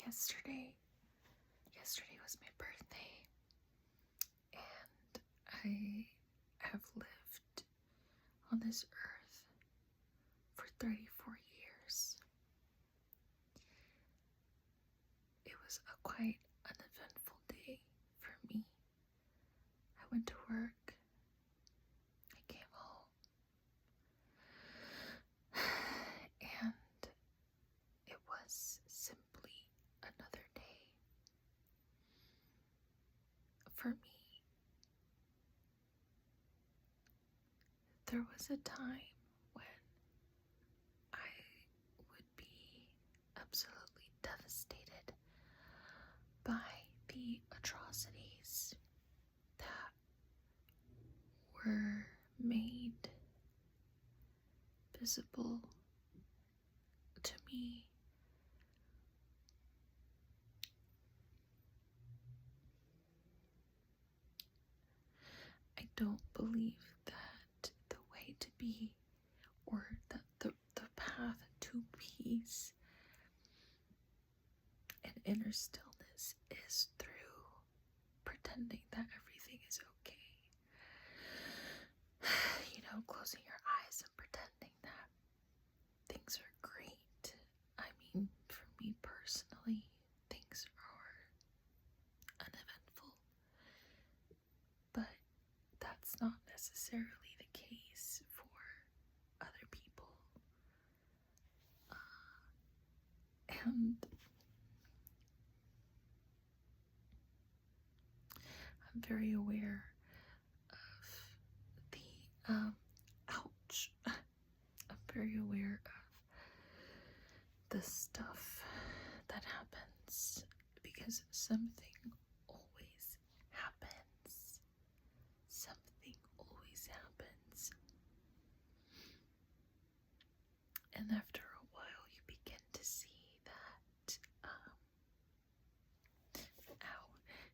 yesterday. Yesterday was my birthday, and I have lived on this earth for 34 years. It was a quite uneventful day for me. I went to work, I came home, and it was simply another day. For me, there was a time when I would be absolutely devastated by the atrocities that were made visible to me. I don't believe that the way to be, or that the path to peace and inner stillness is through pretending that everything is okay. Closing your eyes and pretending that things are great. I mean, for me personally, things are uneventful, but that's not necessarily the case for other people. And I'm very aware of the ouch. I'm very aware of the stuff that happens because something always happens. Something always happens. And after a while, you begin to see that,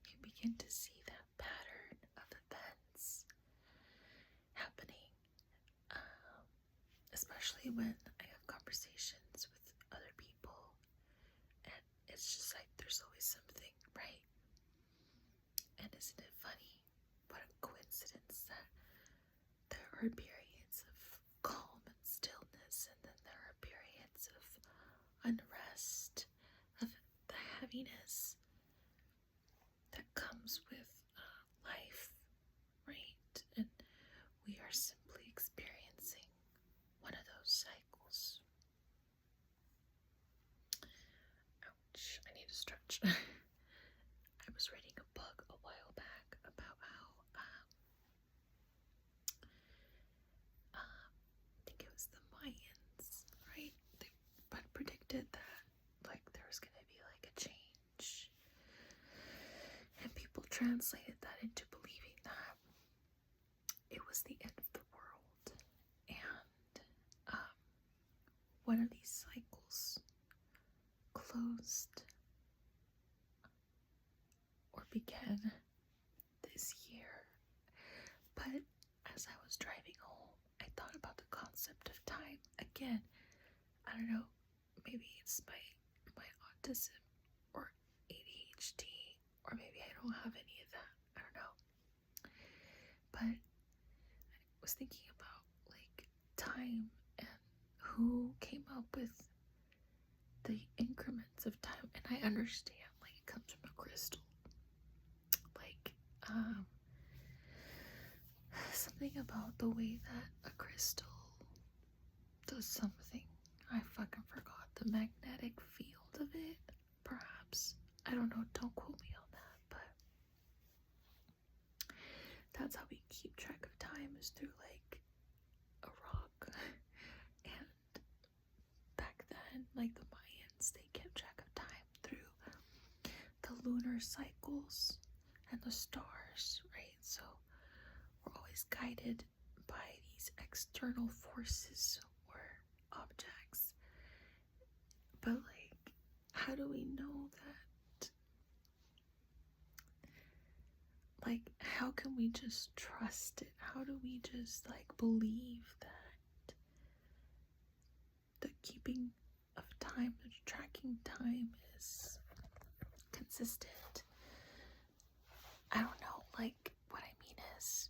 you begin to see that pattern of events happening, especially when I have conversations with other people, and it's just like there's always something, right? And isn't it funny? What a coincidence that there are periods of calm and stillness, and then there are periods of unrest, of the heaviness that comes with life, right? And we are simply experiencing one of those cycles. Ouch, I need to stretch. I was reading a book a while back about how I think it was the Mayans, right? They had predicted that there was going to be a change, and people translated that into believing that it was the end of the world, and one of these cycles closed or began this year. But as I was driving home, I thought about the concept of time again. I don't know, maybe it's my autism or ADHD, or maybe I don't have any of that. I don't know. But I was thinking about time and who came up with the increments of time, and I understand it comes from a crystal. Something about the way that a crystal does something. I fucking forgot the magnetic field of it, perhaps. I don't know, don't quote me on that, but that's how we keep track of time, is through a rock. And back then, the Mayans, they kept track of time through the lunar cycles and the stars, right? So we're always guided by these external forces or objects. But how do we know that? How can we just trust it? How do we just believe that the keeping of time, the tracking time is consistent. I don't know, like, what I mean is,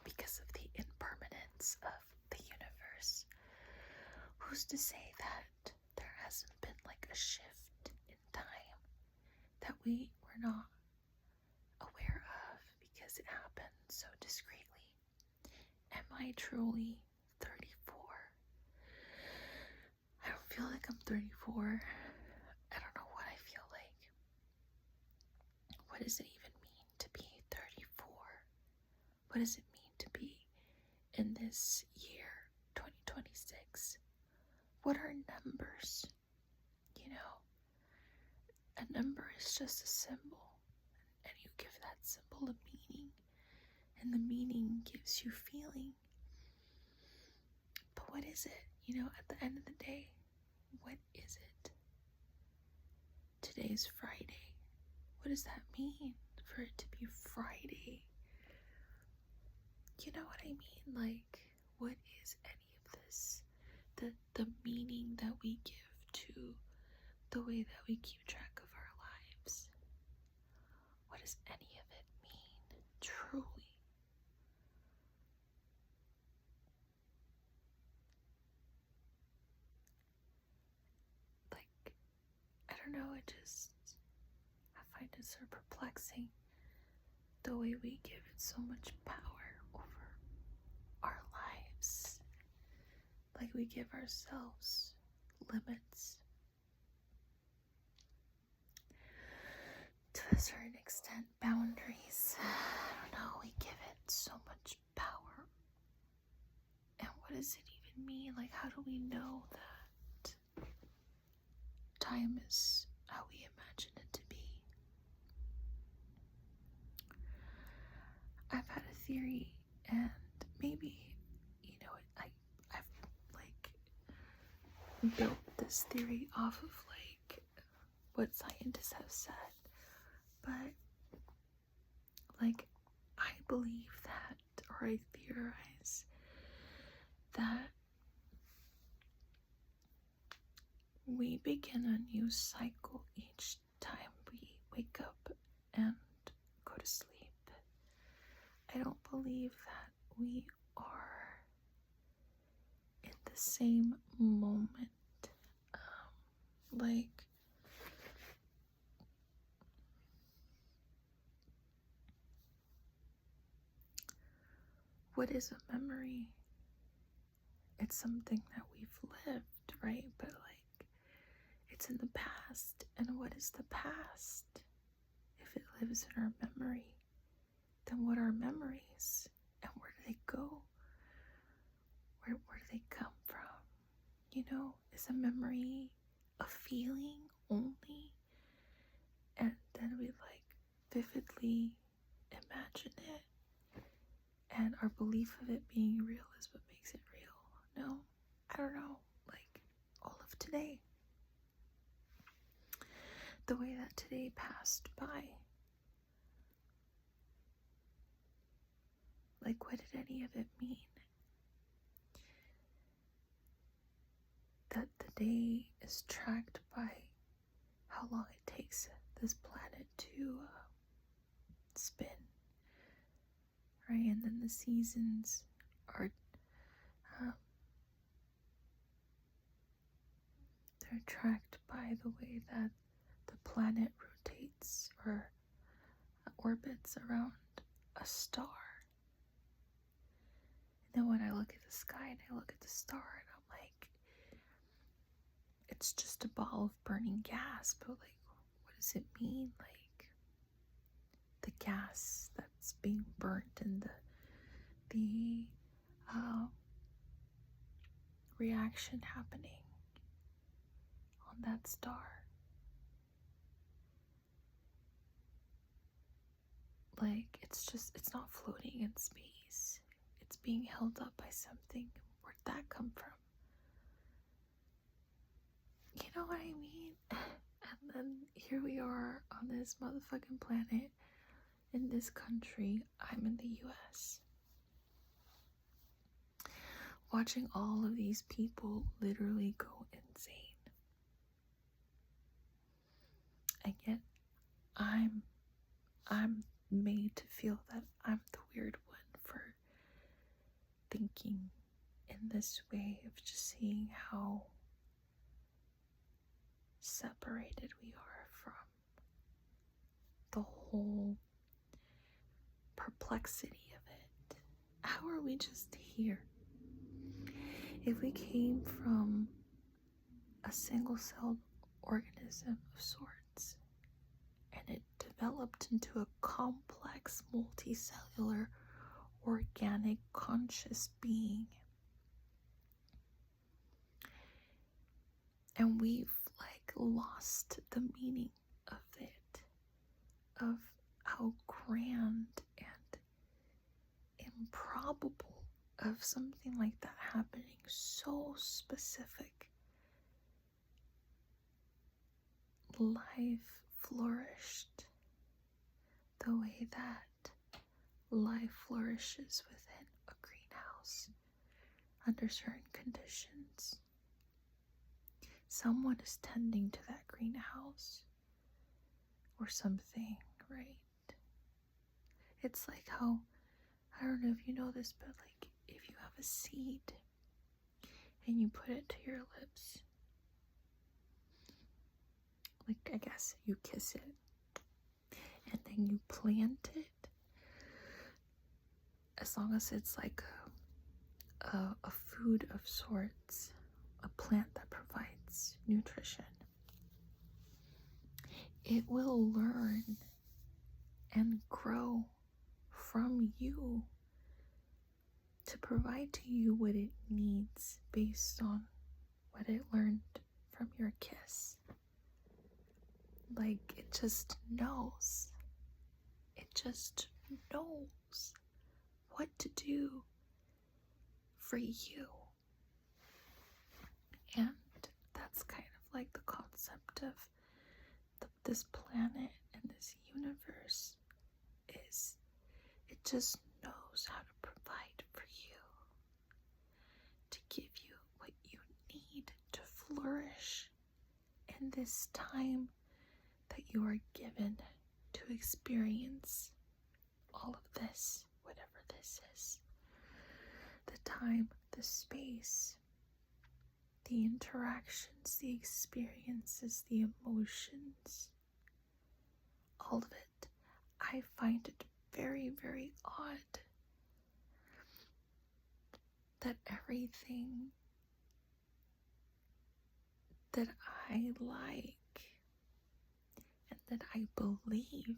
because of the impermanence of the universe, who's to say that there hasn't been like a shift in time that we were not aware of because it happened so discreetly? Am I truly 34? I don't feel like I'm 34. I don't know what I feel like. What does it even mean to be 34? What does it mean to be in this year, 2026? What are numbers? You know, a number is just a symbol, and you give that symbol a meaning, and the meaning gives you feeling. But what is it? You know, at the end of the day, what is it? Today's Friday. What does that mean for it to be Friday? You know what I mean? Like, what is any of this? The meaning that we give to the way that we keep track of our lives. What does any of it mean, truly? Like, I don't know, I find it so perplexing the way we give it so much power over our lives. Like, we give ourselves limits. To a certain extent, boundaries. I don't know, we give it so much power. And what does it even mean? Like, how do we know that time is how we imagine it to be? I've had a theory, and maybe, you know, I've like built this theory off of like what scientists have said, but like I believe that, or I theorize that we begin a new cycle each time we wake up and go to sleep. I don't believe that we are in the same moment. Like, what is a memory? It's something that we've lived, right? But like, it's in the past. And what is the past? If it lives in our memory, then what are memories? And where do they go? Where do they come from? You know, is a memory a feeling only? And then we like vividly imagine it, and our belief of it being real is what makes it real. No, I don't know. Like, all of today, the way that today passed by, like, what did any of it mean? That the day is tracked by how long it takes this planet to spin, right? And then the seasons are they're tracked by the way that the planet rotates or orbits around a star. And then when I look at the sky and I look at the star, and I'm like, it's just a ball of burning gas, but like, what does it mean? Like, the gas that's being burnt and the reaction happening on that star. Like, it's not floating in space. It's being held up by something. Where'd that come from? You know what I mean? And then here we are on this motherfucking planet, in this country. I'm in the US, watching all of these people literally go insane. seeing how separated we are from the whole perplexity of it. How are we just here? If we came from a single-celled organism of sorts, and it developed into a complex, multicellular, organic, conscious being, and we've lost the meaning of it, of how grand and improbable of something like that happening, so specific. Life flourished the way that life flourishes within a greenhouse under certain conditions. Someone is tending to that greenhouse or something, right? It's like how, I don't know if you know this, but if you have a seed and you put it to your lips, I guess you kiss it, and then you plant it, as long as it's a food of sorts, a plant that provides nutrition, it will learn and grow from you to provide to you what it needs based on what it learned from your kiss. It just knows. It just knows what to do for you. And that's kind of the concept of this planet and this universe is it just knows how to provide for you, to give you what you need to flourish in this time that you are given to experience all of this, whatever this is. The time, the space, the interactions, the experiences, the emotions, all of it. I find it very, very odd that everything that I like and that I believe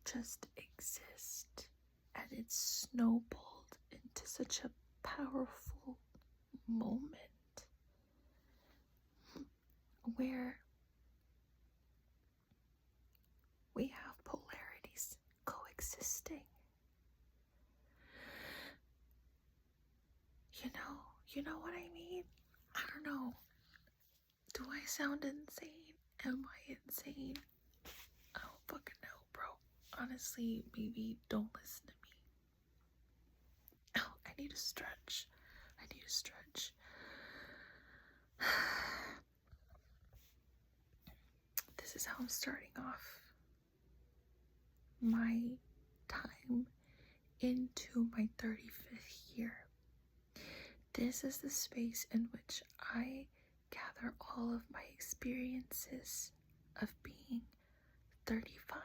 just exist, and it's snowballed into such a powerful moment where we have polarities coexisting. You know what I mean? I don't know. Do I sound insane? Am I insane? I don't fucking know, bro. Honestly, maybe don't listen to me. Oh, I need to stretch. This is how I'm starting off my time into my 35th year. This is the space in which I gather all of my experiences of being 35.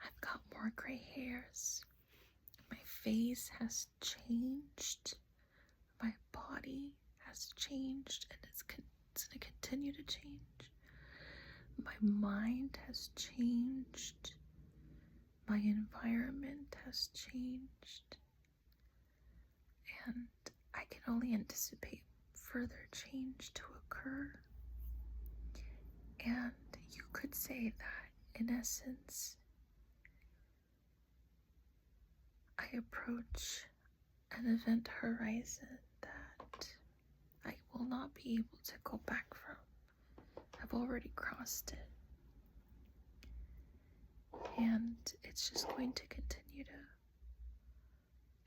I've got more gray hairs. My face has changed. My body has changed, and it's going to continue to change. My mind has changed. My environment has changed. And I can only anticipate further change to occur. And you could say that, in essence, I approach an event horizon that I will not be able to go back from. I've already crossed it. And it's just going to continue to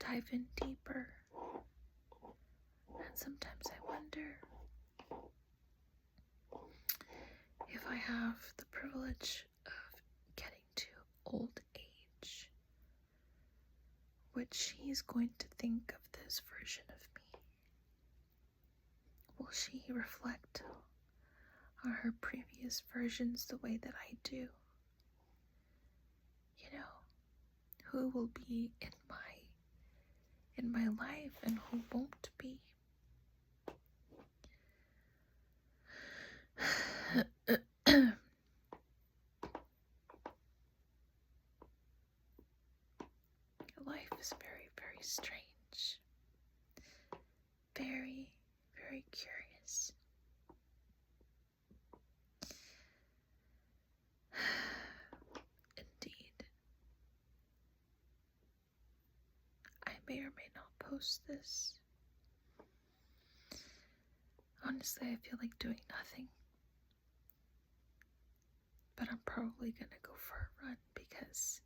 dive in deeper. And sometimes I wonder if I have the privilege of getting to old age, what she's going to think of this newest version of me? Will she reflect on her previous versions the way that I do? You know, who will be in my life and who won't be? Life is very, very strange. Very, very curious. Indeed. I may or may not post this. Honestly, I feel like doing nothing. But I'm probably gonna go for a run because